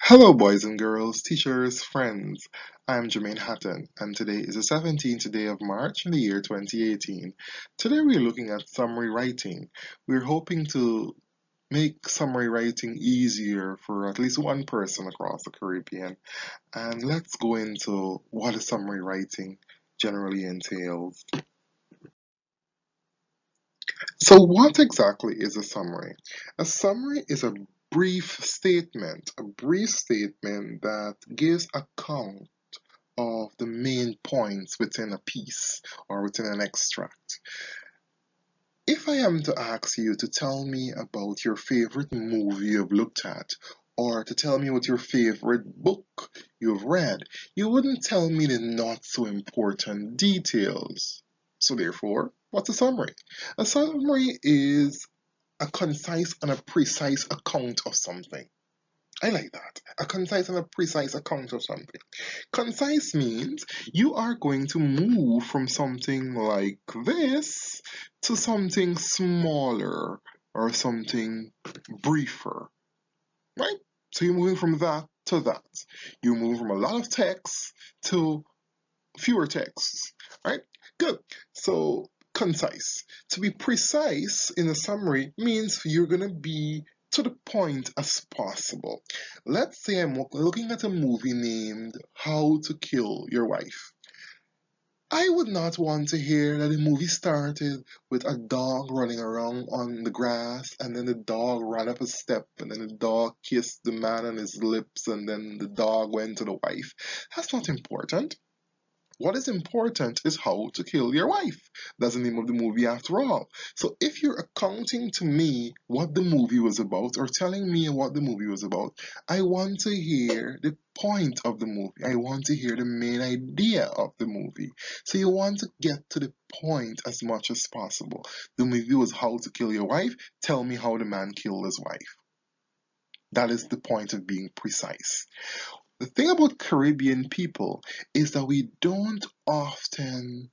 Hello, boys and girls, teachers, friends. I'm Jamain Hatton, and today is the 17th day of March in the year 2018. Today we're looking at summary writing. We're hoping to make summary writing easier for at least one person across the Caribbean. And let's go into what a summary writing generally entails. So, what exactly is a summary? A summary is a brief statement that gives account of the main points within a piece or within an extract. If I am to ask you to tell me about your favorite movie you've looked at, or to tell me what your favorite book you've read, you wouldn't tell me the not so important details. So, therefore, what's a summary? A summary is a concise and a precise account of something. I like that. A concise and a precise account of something. Concise means you are going to move from something like this to something smaller or something briefer, right? So you're moving from that to that. You move from a lot of text to fewer texts, right? Good. So concise. To be precise in a summary means you're going to be to the point as possible. Let's say I'm looking at a movie named How to Kill Your Wife. I would not want to hear that the movie started with a dog running around on the grass, and then the dog ran up a step, and then the dog kissed the man on his lips, and then the dog went to the wife. That's not important. What is important is How to Kill Your Wife. That's the name of the movie after all. So if you're accounting to me what the movie was about or telling me what the movie was about, I want to hear the point of the movie. I want to hear the main idea of the movie. So you want to get to the point as much as possible. The movie was How to Kill Your Wife. Tell me how the man killed his wife. That is the point of being precise. The thing about Caribbean people is that we don't often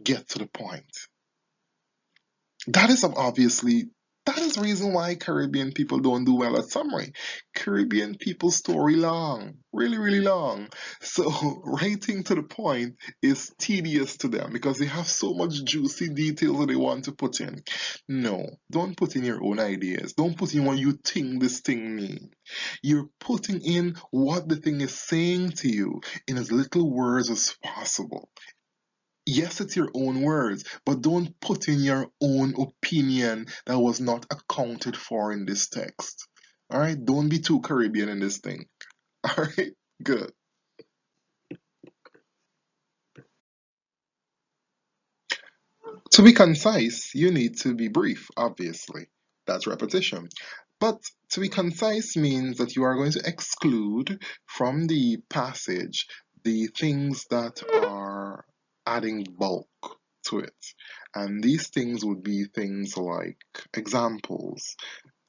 get to the point. That is the reason why Caribbean people don't do well at summary. Caribbean people story long, really, really long. So writing to the point is tedious to them because they have so much juicy details that they want to put in. No, don't put in your own ideas. Don't put in what you think this thing means. You're putting in what the thing is saying to you in as little words as possible. Yes, it's your own words, but don't put in your own opinion that was not accounted for in this text. All right, don't be too Caribbean in this thing. All right, good. To be concise, you need to be brief, obviously. That's repetition. But to be concise means that you are going to exclude from the passage the things that are adding bulk to it. And these things would be things like examples.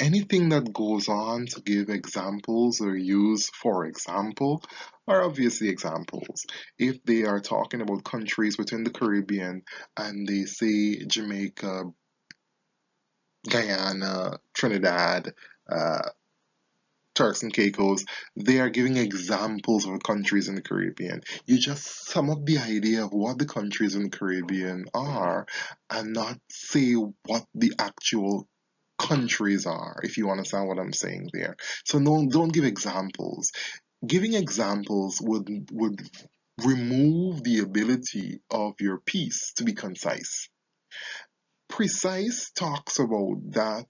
Anything that goes on to give examples or use for example are obviously examples. If they are talking about countries within the Caribbean and they say Jamaica, Guyana, Trinidad, uh, Turks and Caicos, they are giving examples of countries in the Caribbean. You just sum up the idea of what the countries in the Caribbean are and not say what the actual countries are, if you understand what I'm saying there. So no, don't give examples. Giving examples would remove the ability of your piece to be concise. Precise talks about that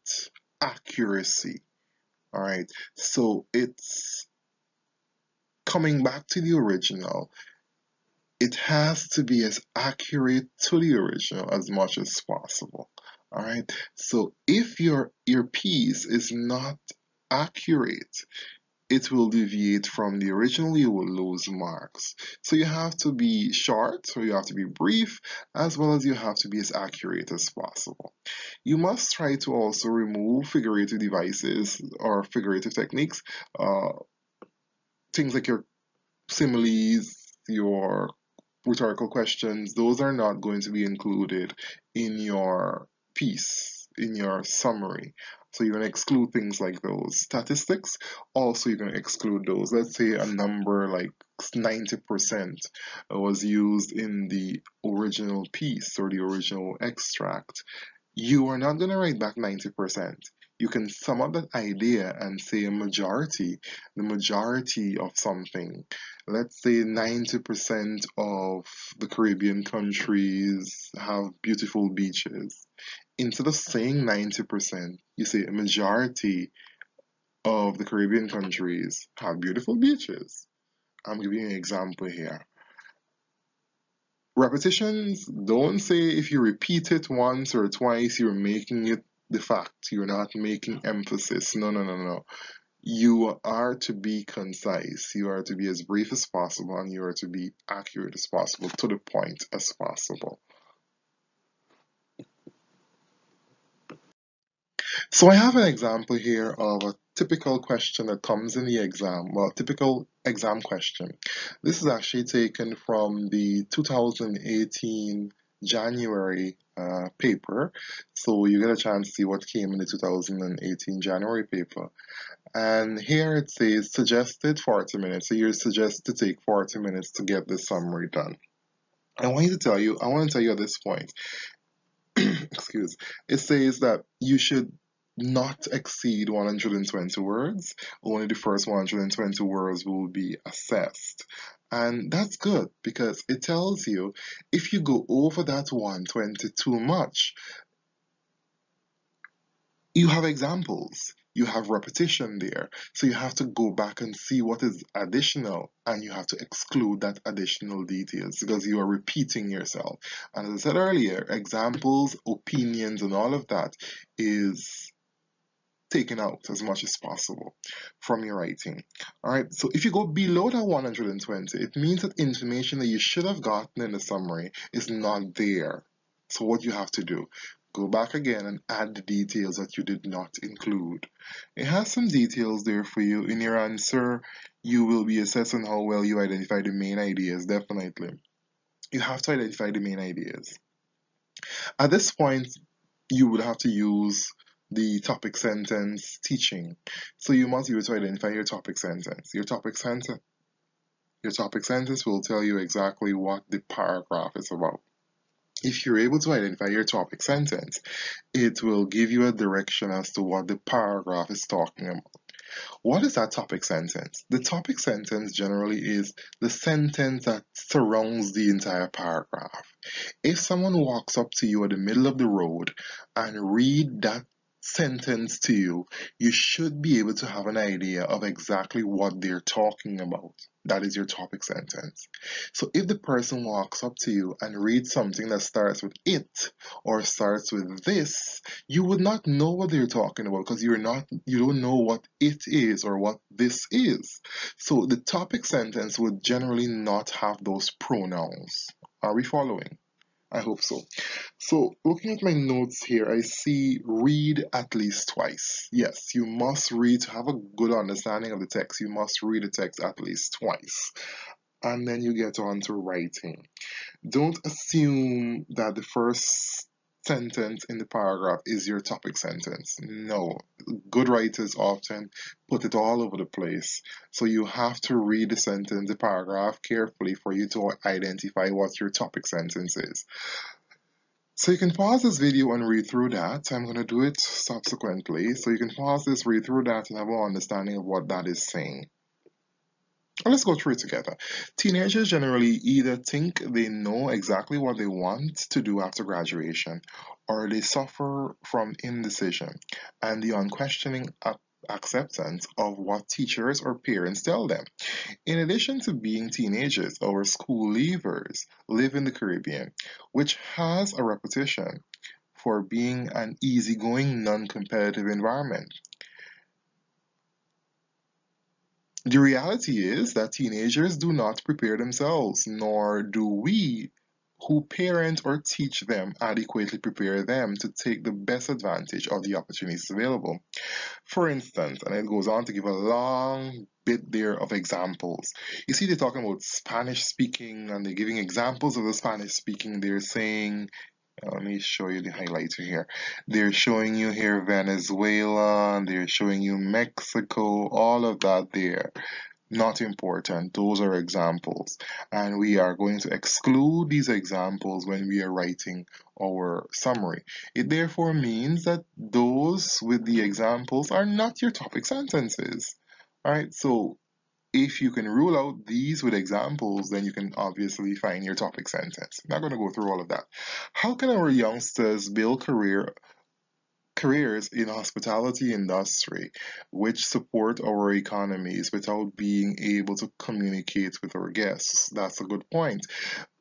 accuracy. All right. So it's coming back to the original. It has to be as accurate to the original as much as possible. All right. So if your piece is not accurate, it will deviate from the original, you will lose marks. So you have to be short, so you have to be brief, as well as you have to be as accurate as possible. You must try to also remove figurative devices or figurative techniques, uh, things like your similes, your rhetorical questions, those are not going to be included in your piece, in your summary. So you're going to exclude things like those. Statistics, also you're going to exclude those. Let's say a number like 90% was used in the original piece or the original extract. You are not going to write back 90%. You can sum up that idea and say a majority, the majority of something. Let's say 90% of the Caribbean countries have beautiful beaches. Instead of saying 90%, you say a majority of the Caribbean countries have beautiful beaches. I'm giving you an example here. Repetitions, don't say if you repeat it once or twice, you're making it the fact. You're not making emphasis. No, no, no, no. You are to be concise. You are to be as brief as possible, and you are to be accurate as possible, to the point as possible. So I have an example here of a typical question that comes in the exam, well, typical exam question. This is actually taken from the 2018 January paper. So you get a chance to see what came in the 2018 January paper. And here it says suggested 40 minutes. So you're suggested to take 40 minutes to get this summary done. I want to tell you at this point, excuse, it says that you should not exceed 120 words. Only the first 120 words will be assessed. And that's good because it tells you if you go over that 120 too much, you have examples, you have repetition there. So you have to go back and see what is additional, and you have to exclude that additional details because you are repeating yourself. And as I said earlier, examples, opinions, and all of that is taken out as much as possible from your writing. All right, so if you go below that 120, it means that information that you should have gotten in the summary is not there. So what you have to do, go back again and add the details that you did not include. It has some details there for you. In your answer, you will be assessing how well you identify the main ideas, definitely. You have to identify the main ideas. At this point, you would have to use the topic sentence teaching. So you must be able to identify your topic sentence. Your topic sentence will tell you exactly what the paragraph is about. If you're able to identify your topic sentence, it will give you a direction as to what the paragraph is talking about. What is that topic sentence? The topic sentence generally is the sentence that surrounds the entire paragraph. If someone walks up to you at the middle of the road and read that sentence to you, you should be able to have an idea of exactly what they're talking about. That is your topic sentence. So if the person walks up to you and reads something that starts with it or starts with this, you would not know what they're talking about because you don't know what it is or what this is. So the topic sentence would generally not have those pronouns. Are we following? I hope so. So, looking at my notes here, I see read at least twice. Yes, you must read to have a good understanding of the text. You must read the text at least twice. And then you get on to writing. Don't assume that the first sentence in the paragraph is your topic sentence. No, good writers often put it all over the place. So you have to read the sentence, the paragraph carefully for you to identify what your topic sentence is. So you can pause this video and read through that. I'm going to do it subsequently. So you can pause this, read through that, and have an understanding of what that is saying. Let's go through it together. Teenagers generally either think they know exactly what they want to do after graduation, or they suffer from indecision and the unquestioning acceptance of what teachers or parents tell them. In addition to being teenagers, our school leavers live in the Caribbean, which has a reputation for being an easygoing, non-competitive environment. The reality is that teenagers do not prepare themselves, nor do we who parent or teach them adequately prepare them to take the best advantage of the opportunities available. For instance, and it goes on to give a long bit there of examples. You see, they're talking about Spanish speaking and they're giving examples of the Spanish speaking. They're saying Let me show you the highlighter here. They're showing you here Venezuela, and they're showing you Mexico, all of that there. Not important. Those are examples. And we are going to exclude these examples when we are writing our summary. It therefore means that those with the examples are not your topic sentences. All right, so if you can rule out these with examples, then you can obviously find your topic sentence. I'm not going to go through all of that. How can our youngsters build careers in hospitality industry which support our economies without being able to communicate with our guests? That's a good point.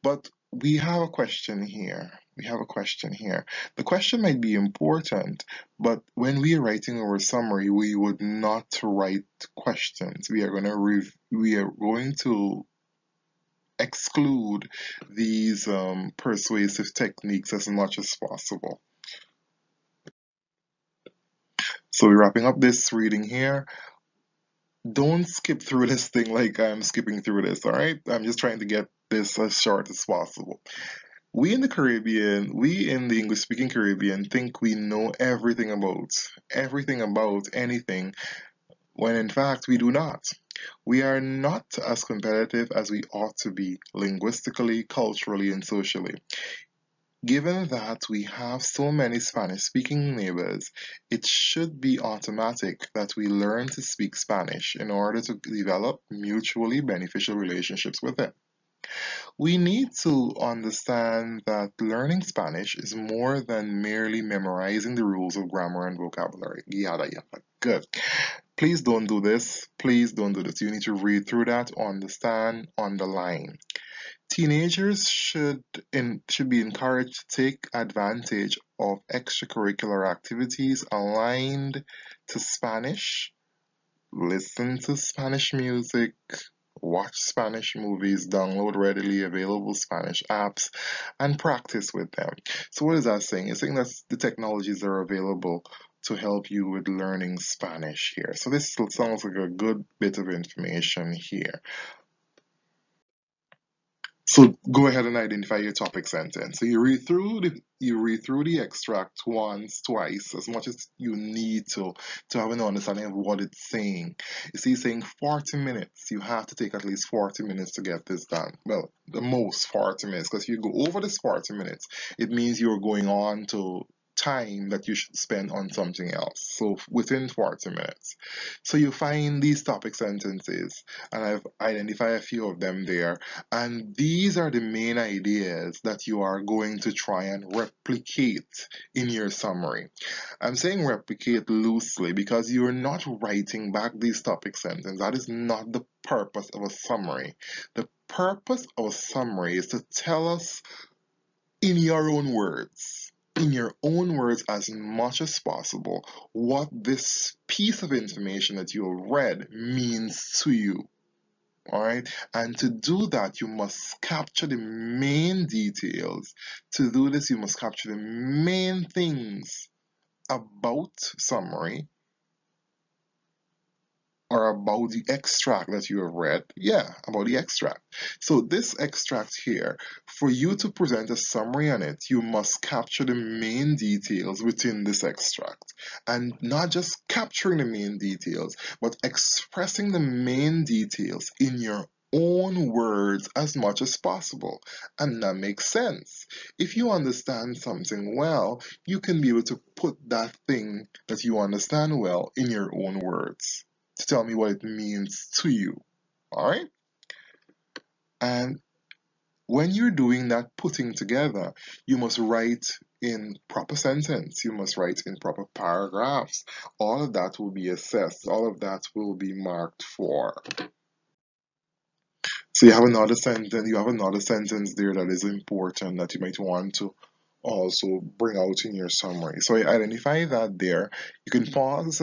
But we have a question here. We have a question here. The question might be important, but when we are writing our summary, we would not write questions. We are going to exclude these persuasive techniques as much as possible. So we're wrapping up this reading here. Don't skip through this thing like I'm skipping through this, all right? I'm just trying to get this as short as possible. We in the Caribbean, we in the English speaking Caribbean think we know everything about anything, when in fact we do not. We are not as competitive as we ought to be linguistically, culturally, and socially. Given that we have so many Spanish speaking neighbors, it should be automatic that we learn to speak Spanish in order to develop mutually beneficial relationships with them. We need to understand that learning Spanish is more than merely memorizing the rules of grammar and vocabulary. Yada yada. Good. Please don't do this. Please don't do this. You need to read through that, understand, underline. Teenagers should be encouraged to take advantage of extracurricular activities aligned to Spanish, listen to Spanish music, watch Spanish movies, download readily available Spanish apps, and practice with them. So what is that saying? It's saying that the technologies are available to help you with learning Spanish here. So this sounds like a good bit of information here. So go ahead and identify your topic sentence. So you read through the extract once, twice, as much as you need to have an understanding of what it's saying. You see, it's saying 40 minutes. You have to take at least 40 minutes to get this done. Well, the most 40 minutes, because if you go over this 40 minutes, it means you're going on to time that you should spend on something else. So within 40 minutes. So you find these topic sentences, and I've identified a few of them there, and these are the main ideas that you are going to try and replicate in your summary. I'm saying replicate loosely because you're not writing back these topic sentences. That is not the purpose of a summary. The purpose of a summary is to tell us in your own words, as much as possible, what this piece of information that you have read means to you. All right, and to do that, you must capture the main details. To do this, you must capture the main things about summary or about the extract that you have read. Yeah, about the extract. So this extract here, for you to present a summary on it, you must capture the main details within this extract. And not just capturing the main details, but expressing the main details in your own words as much as possible. And that makes sense. If you understand something well, you can be able to put that thing that you understand well in your own words to tell me what it means to you. All right? And when you're doing that putting together, you must write in proper sentence, you must write in proper paragraphs. All of that will be assessed, all of that will be marked for. So you have another sentence there that is important that you might want to also bring out in your summary. So you identify that there. You can pause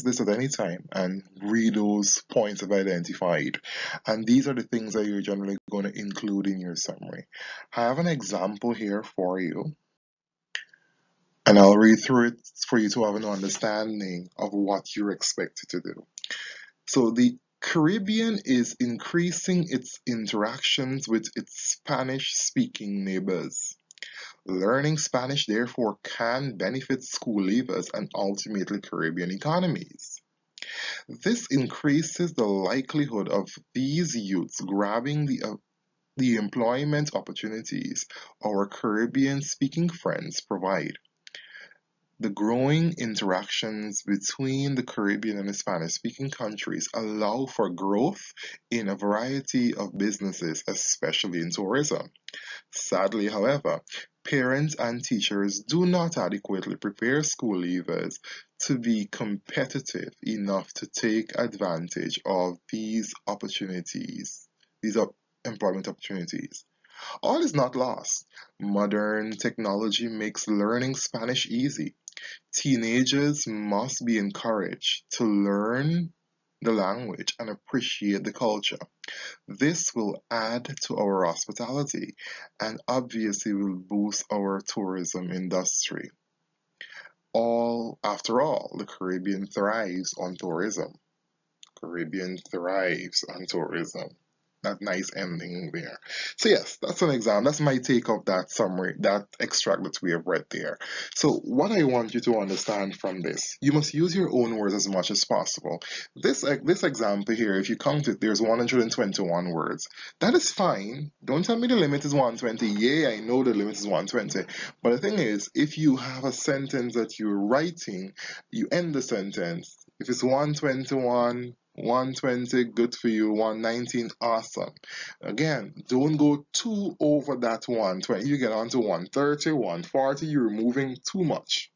this at any time and read those points I've identified. And these are the things that you're generally going to include in your summary. I have an example here for you, and I'll read through it for you to have an understanding of what you're expected to do. So the Caribbean is increasing its interactions with its Spanish speaking neighbors. Learning Spanish, therefore, can benefit school leavers and ultimately Caribbean economies. This increases the likelihood of these youths grabbing the employment opportunities our Caribbean speaking friends provide. The growing interactions between the Caribbean and Spanish speaking countries allow for growth in a variety of businesses, especially in tourism. Sadly, however, parents and teachers do not adequately prepare school leavers to be competitive enough to take advantage of these opportunities, these employment opportunities. All is not lost. Modern technology makes learning Spanish easy. Teenagers must be encouraged to learn the language and appreciate the culture. This will add to our hospitality and obviously will boost our tourism industry. After all, the Caribbean thrives on tourism. Caribbean thrives on tourism. That nice ending there. So yes, that's an example. That's my take of that summary, that extract that we have read there. So what I want you to understand from this, you must use your own words as much as possible. This example here, if you count it, there's 121 words. That is fine. Don't tell me the limit is 120. Yeah, I know the limit is 120. But the thing is, if you have a sentence that you're writing, you end the sentence. If it's 121, 120, good for you. 119, awesome. Again, don't go too over that 120. You get on to 130, 140, you're removing too much.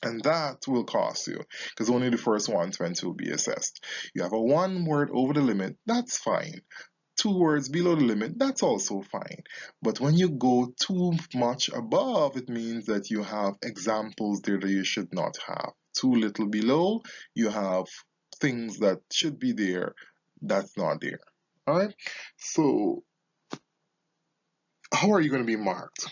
And that will cost you because only the first 120 will be assessed. You have a one word over the limit, that's fine. Two words below the limit, that's also fine. But when you go too much above, it means that you have examples there that you should not have. Too little below, you have things that should be there that's not there. All right. So how are you going to be marked?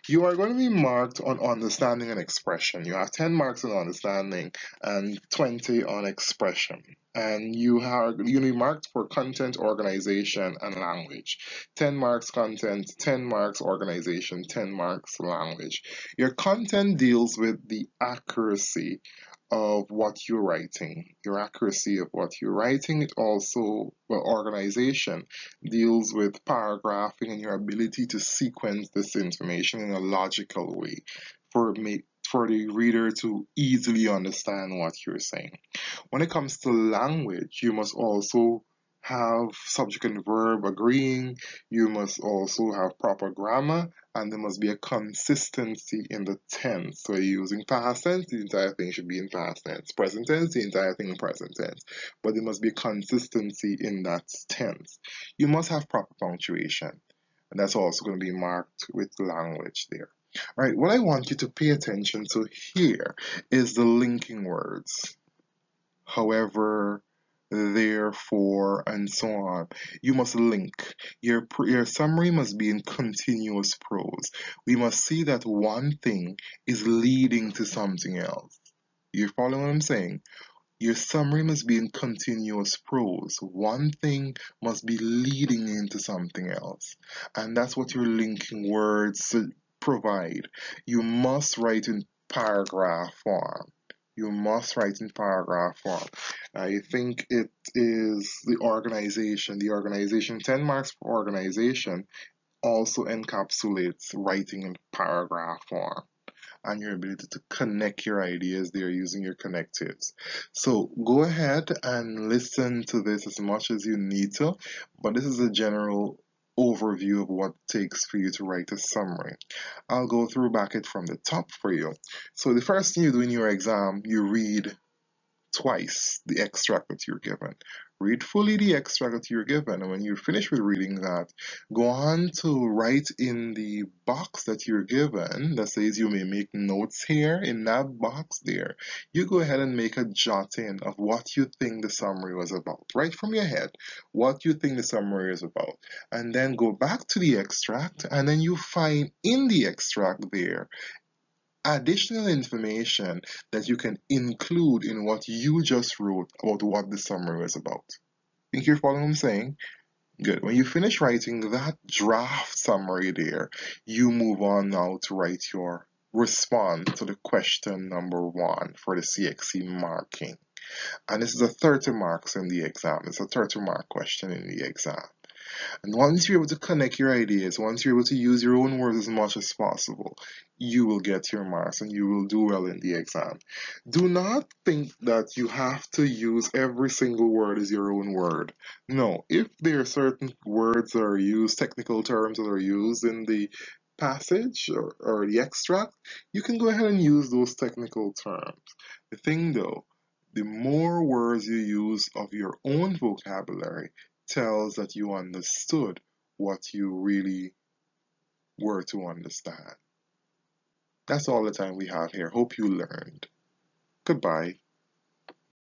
You are going to be marked on understanding and expression. You have 10 marks on understanding and 20 on expression. And you're going to be marked for content, organization, and language. 10 marks content, 10 marks organization, 10 marks language. Your content deals with the accuracy of what you're writing, your accuracy of what you're writing. It also, well, organization deals with paragraphing and your ability to sequence this information in a logical way for for the reader to easily understand what you're saying. When it comes to language, you must also have subject and verb agreeing, you must also have proper grammar, and there must be a consistency in the tense. So you're using past tense, the entire thing should be in past tense. Present tense, the entire thing in present tense. But there must be a consistency in that tense. You must have proper punctuation, and that's also going to be marked with language there. All right, what I want you to pay attention to here is the linking words. However, therefore, and so on. You must link. Your summary must be in continuous prose. We must see that one thing is leading to something else. You follow what I'm saying? Your summary must be in continuous prose. One thing must be leading into something else. And that's what your linking words provide. You must write in paragraph form. You must write in paragraph form. I think it is the organization. The organization, 10 marks for organization, also encapsulates writing in paragraph form and your ability to connect your ideas there using your connectives. So go ahead and listen to this as much as you need to, but this is a general overview of what it takes for you to write a summary. I'll go through back it from the top for you. So the first thing you do in your exam, you read twice the extract that you're given. Read fully the extract that you're given, and when you're finished with reading that, go on to write in the box that you're given that says you may make notes here. In that box there, you go ahead and make a jotting of what you think the summary was about. Right from your head, what you think the summary is about. And then go back to the extract, and then you find in the extract there additional information that you can include in what you just wrote about what the summary was about. Think you're following what I'm saying? Good. When you finish writing that draft summary there, you move on now to write your response to the question number 1 for the CXC marking. And this is a 30 marks in the exam. It's a 30 mark question in the exam. And once you're able to connect your ideas, once you're able to use your own words as much as possible, you will get your marks and you will do well in the exam. Do not think that you have to use every single word as your own word. No, if there are certain words that are used, technical terms that are used in the passage or the extract, you can go ahead and use those technical terms. The thing though, the more words you use of your own vocabulary tells that you understood what you really were to understand. That's all the time we have here. Hope you learned. Goodbye.